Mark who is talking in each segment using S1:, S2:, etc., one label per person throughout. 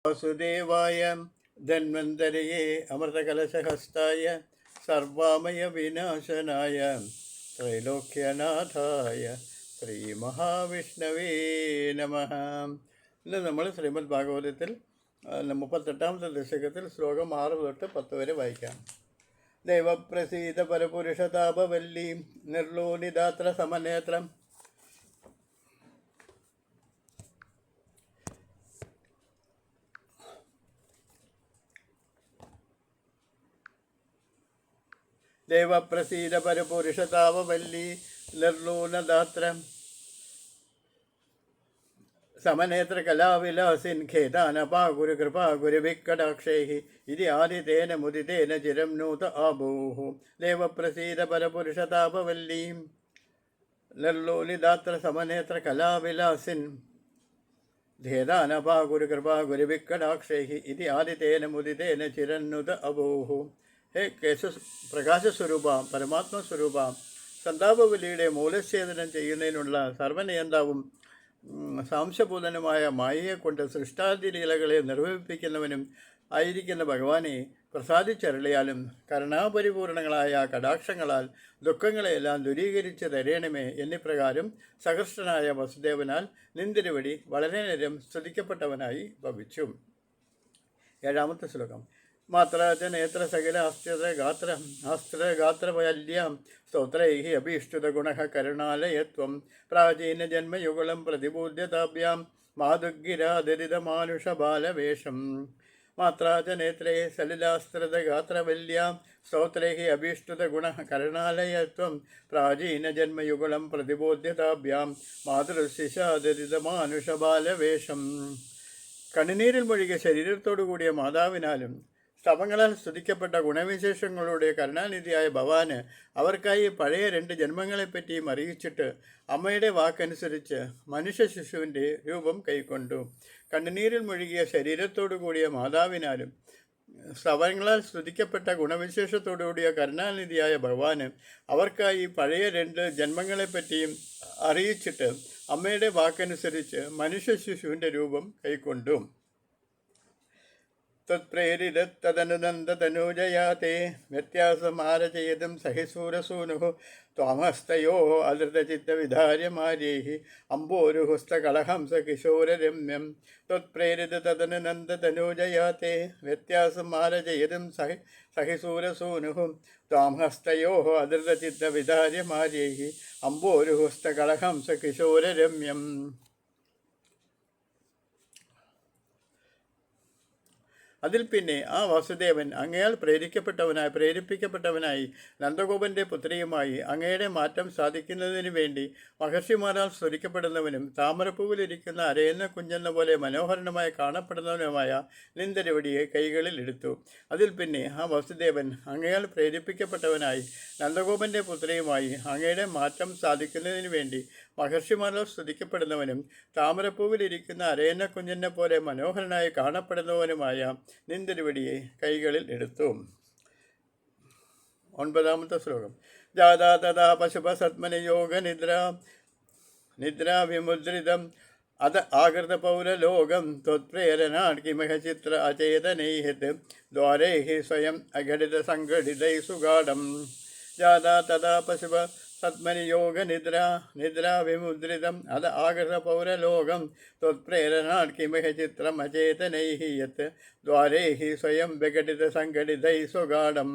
S1: വാസുദേവായ ധന്വന്തരയെ അമൃതകലശഹസ്തായ സർവാമയ വിനാശനായ ത്രൈലോക്യനാഥായ ശ്രീ മഹാവിഷ്ണവേ നമഃ. ഇന്ന് നമ്മൾ ശ്രീമദ് ഭാഗവതത്തിൽ 38-ാമത്തെ ദശകത്തിൽ ശ്ലോകം 6 തൊട്ട് 10 വരെ വായിക്കാം. ദൈവപ്രസീത പരപുരുഷതാപവല്ലി നിർലോലിതാത്ര സമനേത്രം ദേവപ്രസീത പരപുരുഷതാപവല്ലി നിർലൂനദാത്രം സമനേത്ര കലാവിലാസിൻ ഖേദാനപാകുരു കൃപാകുരു വിക്കടാക്ഷൈഃ ഇതി ആദിതേന മുദിതേന ചിരം നൂത ആഭൂഃ. ദേവപ്രസീത പരപുരുഷതാപവല്ലി നിർലോലിതാത്ര സമനേത്ര കലാവിലാസിൻ ഖേദാനപാകുരു കൃപാകുരു വിക്കടാക്ഷൈഃ ഇതി ആദിതേന മുദിതേന ചിരന്നുത അഭൂഃ. ഹേ പ്രകാശസ്വരൂപ, പരമാത്മസ്വരൂപ, സന്താപബലിയുടെ മൂലച്ഛേദനം ചെയ്യുന്നതിനുള്ള സർവനിയന്താവും സാംശപൂതനുമായ മായയെക്കൊണ്ട് സൃഷ്ടാദി ലീലകളെ നിർവഹിപ്പിക്കുന്നവനും ആയിരിക്കുന്ന ഭഗവാനെ പ്രസാദിച്ചരുളിയാലും കരുണാപരിപൂർണങ്ങളായ കടാക്ഷങ്ങളാൽ ദുഃഖങ്ങളെയെല്ലാം ദൂരീകരിച്ച് തരേണമേ എന്നിപ്രകാരം സഹൃഷ്ടനായ വസുദേവനാൽ നിന്തിരുവടി വളരെ നേരം സ്തുതിക്കപ്പെട്ടവനായി ഭവിച്ചു. 7-ാമത്തെ ശ്ലോകം. മാത്രാച നേത്ര സകല ആസ്ത്രഗാത്രവല്യാം സ്തോത്രൈഃ അഭീഷ്ടുതഗുണഃ കരുണാലയത്വം പ്രാചീനജന്മയുഗളം പ്രതിബോധ്യതാഭ്യാം മാതുഗ്ഗിരാദരിതമാനുഷബാലവേഷം. മാത്രാച നേത്രേ സലിലാസ്ത്രഗാത്രവല്യാം സ്തോത്രൈഃ അഭീഷ്ടുതഗുണഃ കരുണാലയത്വം പ്രാചീനജന്മയുഗളം പ്രതിബോധ്യതാഭ്യാം മാതൃശിശാദരിതമാനുഷബാലവേഷം. കണ്ണുനീരിൽ മുഴുകിയ ശരീരത്തോടുകൂടിയ മാതാവിനാലും സ്തവങ്ങളാൽ സ്തുതിക്കപ്പെട്ട ഗുണവിശേഷങ്ങളുടെ കരുണാനിധിയായ ഭഗവാന് അവർക്കായി പഴയ 2 ജന്മങ്ങളെപ്പറ്റിയും അറിയിച്ചിട്ട് അമ്മയുടെ വാക്കനുസരിച്ച് മനുഷ്യ ശിശുവിൻ്റെ രൂപം കൈക്കൊണ്ടു. കണ്ണുനീരിൽ മുഴുകിയ ശരീരത്തോടു കൂടിയ മാതാവിനാലും സ്തവങ്ങളാൽ സ്തുതിക്കപ്പെട്ട ഗുണവിശേഷത്തോടുകൂടിയ കരുണാനിധിയായ ഭഗവാന് അവർക്കായി പഴയ 2 ജന്മങ്ങളെപ്പറ്റിയും അറിയിച്ചിട്ട് അമ്മയുടെ വാക്കനുസരിച്ച് മനുഷ്യ ശിശുവിൻ്റെ രൂപം കൈക്കൊണ്ടു. തത്പ്രേരിതത്തദനുനന്ദതനൂജയാ തേ വ്യത്യാസമാരചയതും സഹിസൂരസൂനുഃ ത്വാമസ്തയോ അധൃതചിത്തവിധാര്യമാര്യൈഃ അംബോരുഹസ്തകളഹംസകിശോരരമ്യം. ത്വത്പ്രേരിതതദനുനന്ദതനൂജയാ തേ വ്യത്യാസമാരചയതും സഹിസൂരസൂനുഃ ത്വാമസ്തയോ അധൃതചിത്തവിധാര്യമാര്യൈഃ അംബോരുഹസ്തകളഹംസകിശോരരമ്യം. അതിൽ പിന്നെ ആ വാസുദേവൻ അങ്ങയാൽ പ്രേരിപ്പിക്കപ്പെട്ടവനായി നന്ദഗോപൻ്റെ പുത്രിയുമായി അങ്ങയുടെ മാറ്റം സാധിക്കുന്നതിന് വേണ്ടി മഹർഷിമാരാൽ സ്തുതിക്കപ്പെടുന്നവനും താമരപ്പൂവിലിരിക്കുന്ന അരയുന്ന കുഞ്ഞെന്ന പോലെ മനോഹരനുമായി കാണപ്പെടുന്നവനുമായ നിന്തിരുവടിയെ കൈകളിൽ എടുത്തു. അതിൽ പിന്നെ ആ വാസുദേവൻ അങ്ങയാൽ പ്രേരിപ്പിക്കപ്പെട്ടവനായി നന്ദഗോപൻ്റെ പുത്രിയുമായി അങ്ങയുടെ മാറ്റം സാധിക്കുന്നതിന് വേണ്ടി മഹർഷിമാരാൽ സ്തുതിക്കപ്പെടുന്നവനും താമരപ്പൂവിലിരിക്കുന്ന അരയന്ന കുഞ്ഞിനെ പോലെ മനോഹരനായി കാണപ്പെടുന്നവനുമായ നിന്തിരുവടിയെ കൈകളിൽ എടുത്തു. 9-ാമത്തെ ശ്ലോകം. ജാതാ തഥാ പശുപ സത്മനിയോഗ നിദ്രാവിമുദ്രിതം അത ആകൃത പൗരലോകം ത്വത്പ്രേരണാ കിമഹ ചിത്ര അചേതനൈഃ ദ്വാരൈഃ സ്വയം അഘടിത സംഘടിതൈ സുഗാഢം. ജാതാ തഥാ പശുപ സത്മനിയോഗ നിദ്രാവിമുദ്രിതം അത ആകൃത പൗരലോകം ത്വത്പ്രേരണാ കിമഹ ചിത്രം അചേതനൈഃ യത് ദ്വാരൈഃ സ്വയം വിഘടിത സംഘടിതൈ സുഗാഢം.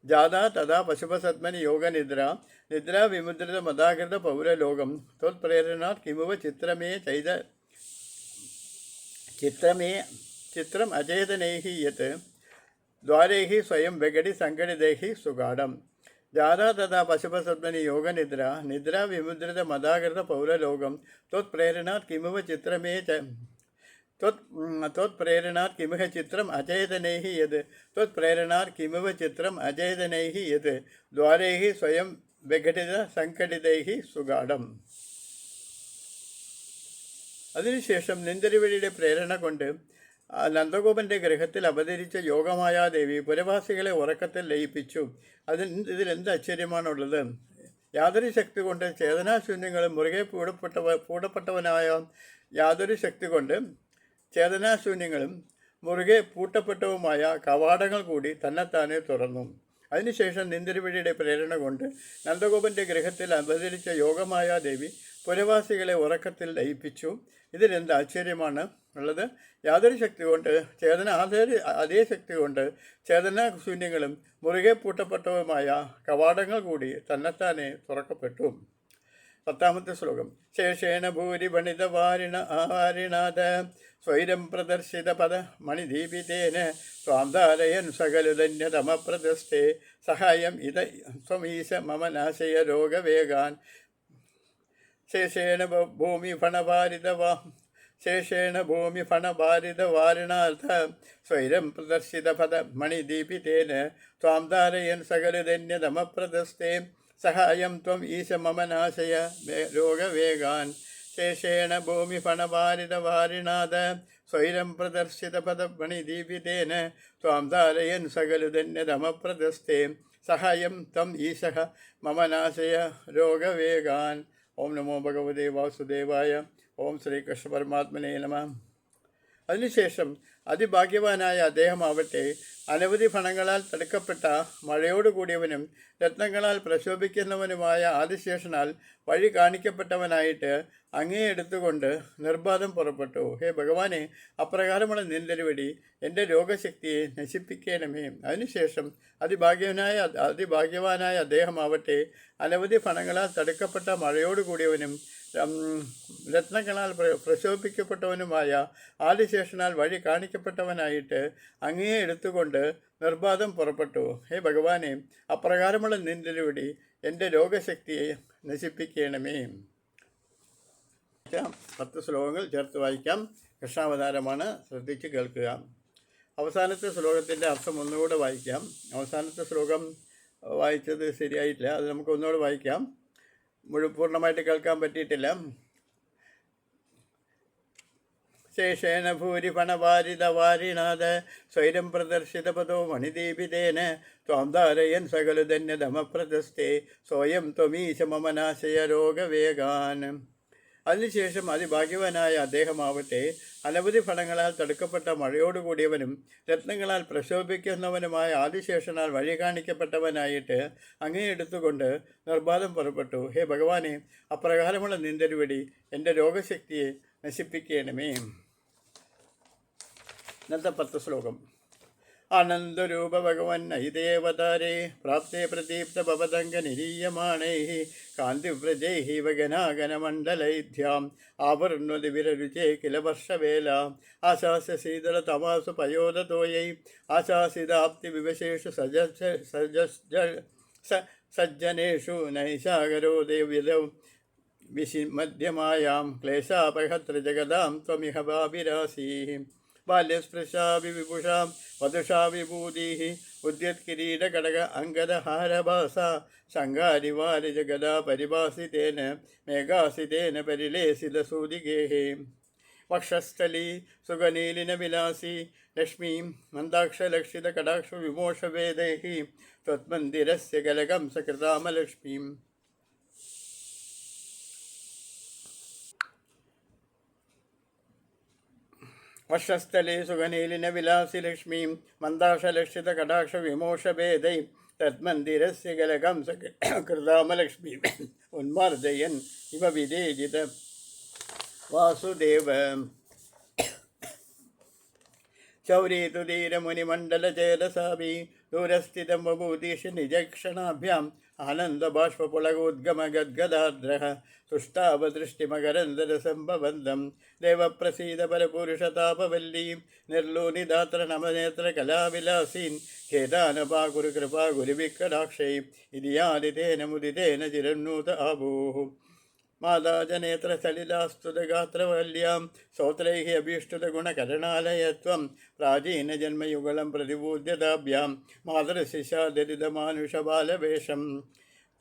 S1: ജാതാ തഥാ പശുപസത്മനി യോഗനിദ്രാവിമുദ്രിത മദാകൃത പൗരലോകം ത്വത്പ്രേരണാ കിമുവ ചിത്രം അചേതനൈഃ യത് ദ്വാരൈഃ സ്വയം വിഘടി സംഘടിതൈഃ സുഗാഢം. ജാതാ തഥാ പശുപസത്മനി യോഗനിദ്രാവിമുദ്രിത മദാകൃത പൗരലോകം ത്വത്പ്രേരണാത് കിമുവ ചിത്രം അചേതനൈഃ യത് ദ്വാരൈഃ സ്വയം വിഘടിത സംഘടിതൈഃ സുഗാഢം. അതിനുശേഷം നിന്തിരുവടിയുടെ പ്രേരണ കൊണ്ട് നന്ദഗോപൻ്റെ ഗൃഹത്തിൽ അവതരിച്ച യോഗമായാദേവി പുരവാസികളെ ഉറക്കത്തിൽ ലയിപ്പിച്ചു. ഇതിലെന്ത് ആശ്ചര്യമാണുള്ളത്? യാതൊരു ശക്തി കൊണ്ട് ചേതനാശൂന്യങ്ങളും മുറുകെ പൂട്ടപ്പെട്ടവനായ യാതൊരു ശക്തി കൊണ്ട് ചേതനാശൂന്യങ്ങളും മുറുകെ പൂട്ടപ്പെട്ടവുമായ കവാടങ്ങൾ കൂടി തന്നെത്താനെ തുറന്നു. അതിനുശേഷം നിന്തിരുവഴിയുടെ പ്രേരണ കൊണ്ട് നന്ദഗോപന്റെ ഗൃഹത്തിൽ അവതരിച്ച യോഗമായ ദേവി പുരവാസികളെ ഉറക്കത്തിൽ ലയിപ്പിച്ചു. ഇതിലെന്ത് ആശ്ചര്യമാണ് ഉള്ളത്? യാതൊരു ശക്തി കൊണ്ട് അതേ ശക്തി കൊണ്ട് ചേതനാശൂന്യങ്ങളും മുറുകെ പൂട്ടപ്പെട്ടവുമായ കവാടങ്ങൾ കൂടി തന്നെത്താനെ തുറക്കപ്പെട്ടു. 10ാമത്തെ ശ്ലോകം. ശേഷേണ ഭൂരി പണിത വാരിണാഥ സ്വൈരം പ്രദർശിത പദ മണിദീപിതേന സ്വാന്താരയൻ സകലുധന്യതമപ്രദസ്ഥേ സഹായം ഇത സ്വമീശ മമ നാശയ രോഗവേഗാൻ ശേഷേണ ഭൂമി ഫണഭാരിത വാരിണാഥ സ്വൈരം പ്രദർശിത പദ മണിദീപിതേന സ്വാന്താരയൻ സകലുധന്യതമപ്രദസ്ഥേ സഹായം ത്വം ഈശ മമ നാശയ രോഗവേഗാൻ ശേഷേണ ഭൂമി ഫണഭാരിത വാരിണാഥ സ്വൈരം പ്രദർശിത പദമണിദീപിതേന ത്വാം ധാരയൻ സകലുധന്യതമപ്രദസ്ഥേ സഹായം ത്വം ഈശ മമ നാശയ രോഗവേഗാൻ. ഓം നമോ ഭഗവതേ വാസുദേവായ. ഓം ശ്രീകൃഷ്ണ പരമാത്മനേ നമഃ. അതിനുശേഷം അതിഭാഗ്യവാനായ അദ്ദേഹമാവട്ടെ അനവധി ഫണങ്ങളാൽ തടുക്കപ്പെട്ട മഴയോട് കൂടിയവനും രത്നങ്ങളാൽ പ്രശോഭിക്കുന്നവനുമായ ആദിശേഷനാൽ വഴി കാണിക്കപ്പെട്ടവനായിട്ട് അങ്ങേ എടുത്തുകൊണ്ട് നിർബാധം പുറപ്പെട്ടു. ഹേ ഭഗവാനെ, അപ്രകാരമുള്ള എൻ്റെ രോഗശക്തിയെ നശിപ്പിക്കണമേ. അതിനുശേഷം അതിഭാഗ്യവാനായ അദ്ദേഹമാവട്ടെ അനവധി ഫണങ്ങളാൽ തടുക്കപ്പെട്ട മഴയോട് കൂടിയവനും രത്നങ്ങളാൽ പ്രശോഭിക്കപ്പെട്ടവനുമായ ആദിശേഷനാൽ വഴി കാണിക്കപ്പെട്ടവനായിട്ട് അങ്ങേ എടുത്തുകൊണ്ട് നിർബാധം പുറപ്പെട്ടു. ഹേ ഭഗവാനെ, അപ്രകാരമുള്ള എൻ്റെ രോഗശക്തിയെ നശിപ്പിക്കണമേ. 10 ശ്ലോകങ്ങൾ ചേർത്ത് വായിക്കാം. കൃഷ്ണാവതാരമാണ്, ശ്രദ്ധിച്ച് കേൾക്കുക. അവസാനത്തെ ശ്ലോകത്തിൻ്റെ അർത്ഥം ഒന്നുകൂടെ വായിക്കാം. അവസാനത്തെ ശ്ലോകം വായിച്ചത് ശരിയായിട്ടില്ല, അത് നമുക്ക് ഒന്നുകൂടെ വായിക്കാം. പൂർണ്ണമായിട്ട് കേൾക്കാൻ പറ്റിയിട്ടില്ല. ശേഷേന ഭൂരി ഫണവാരിത വാരിണാഥ സ്വൈരം പ്രദർശിത പദോ മണിദീപിതേന ത്വാം ധാരയൻ സകലുധന്യതമപ്രദസ്ഥേ സ്വയം ത്വമീശ മമ നാശയ രോഗവേഗാൻ. അതിനുശേഷം അതിഭാഗ്യവാനായ അദ്ദേഹമാവട്ടെ അനവധി ഫലങ്ങളാൽ തടുക്കപ്പെട്ട മഴയോടുകൂടിയവനും രത്നങ്ങളാൽ പ്രശോഭിക്കുന്നവനുമായ ആദിശേഷനാൽ വഴി കാണിക്കപ്പെട്ടവനായിട്ട് അങ്ങേ എടുത്തുകൊണ്ട് നിർബാധം പുറപ്പെട്ടു. ഹേ ഭഗവാനെ, അപ്രകാരമുള്ള എൻ്റെ രോഗശക്തിയെ നശിപ്പിക്കണമേ. ഇന്നത്തെ 10 ശ്ലോകം. ആനന്ദരൂപ ഭഗവൻ ഐദേവതാരേ പ്രാപ്തേ പ്രദീപ്ത ഭവതംഗ നിരീയമാണൈ കാന്തിവ്രജൈ വഗനാഗനമണ്ഡലൈധ്യാം ആവർണ്വതി വിരരുചേ കില വർഷവേല ആശാസ്യ ശീതള തമാസു പയോദതോയൈ ആശാസിതാപ്തി വിവശേഷു സജ്ജനേഷു നൈശാകരോ ദേവ്യദൗ വിശിമധ്യമായാം ക്ലേശാപഹത്ര ജഗദാം ത്വമിഹ വാവിരാസീ ബാല്യസ്പൃശാഭി വിഭുഷാം വധുഷാ വിഭൂതിഃ ഉദ്യത്കിരീടകടക അംഗദഹാരഭാസ ശങ്കാരിവാരി ജഗദാ പരിഭാസിതേന മേഘാസിതേന പരിലേസിതസൂതിഗേഃ വക്ഷസ്ഥലീ സുഗനീലിന വിലാസി ലക്ഷ്മീം മന്ദാക്ഷലക്ഷിതകടാക്ഷ വിമോഷവേദൈഃ ത്വന്മന്ദിരസ്യ കലകം സകൃതാമലക്ഷ്മീം. വക്ഷസ്ഥലേ സുഗനീലിന വിലാസി ലക്ഷ്മീം മന്ദാക്ഷലക്ഷിത കടാക്ഷ വിമോഷഭേദൈ തന്മന്ദിരസ്യ കലകം കൃതാമലക്ഷ്മീം ഉന്മാർജയൻ ഇവ വിദേജിത വാസുദേവ. ശൗരീ തുധീരമുനിമണ്ഡലചേതസാഭി ദൂരസ്ഥിതം വഭൂതീഷ് നിജക്ഷണാഭ്യാം ആനന്ദബാഷ്പുളകോദ്ഗമഗദ്ഗദാദ്രഃ തുഷ്ടാവദൃഷ്ടിമകരന്ദരസംഭവന്തം ദേവപ്രസീദ പരപുരുഷതാപവല്ലീം നിർലോനിദാത്ര നമനേത്ര കലാവിലാസീൻ ഖേദാനപാകുരു കൃപാ ഗുരുവിക്കടാക്ഷൈ ഇതിയാദിതേന മുദിതേന ചിരന്നൂത ആഭൂഃ മാതാജനേത്ര സലിലാസ്തുതഗാത്രവല്യാം സോത്രൈഃ അഭീഷ്ടതഗുണകരണാലയത്വം പ്രാചീനജന്മയുഗളം പ്രതിബൂദ്യതാഭ്യാം മാതൃശിശാദരിതമാനുഷബാലവേഷം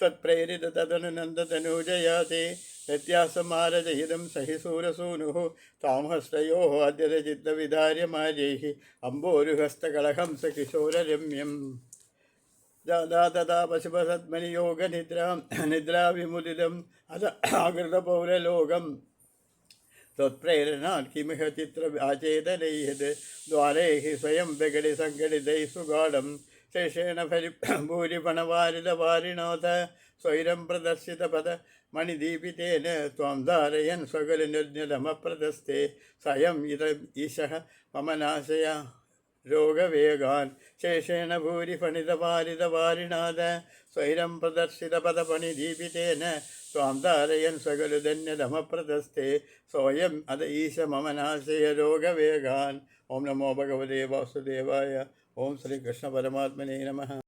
S1: ത്വത്പ്രേരിത തദനുനന്ദതനൂജയാതേ വ്യത്യാസമാരജയിതം സഹിസൂരസൂനുഃ താംഹസ്തയോः അദ്യതചിത്തവിധാര്യമാര്യൈः അംബോരുഹസ്തകളഹംസ കിശോരരമ്യം. ദാ പശുപസത്മനി നിദ്രാവിമുദിതം അത ആകൃതപൗരലോകം त्वत्प्रेरणात् किमिह चित्र आचेतनैः द्वारैः स्वयं विगडिसङ्गडितैः सुगाढं शेषेण भूरिपणवारिदवारिणोथ स्वैरं प्रदर्शितपद मणिदीपितेन त्वां धारयन् स्वगलिनिर्जनमप्रदस्ते स्वयं ईशः मम नाशय रोगवेगान् शेषेण भूरिफणितवारिदवारिणाद स्वैरं प्रदर्शितपदपणिदीपितेन त्वां धारयन् स्वगलुधन्यधमप्रदस्ते सोऽयम् अद ईश मम नाशय रोगवेगान्। ओं नमो भगवते वासुदेवाय। ओं श्रीकृष्णपरमात्मने नमः।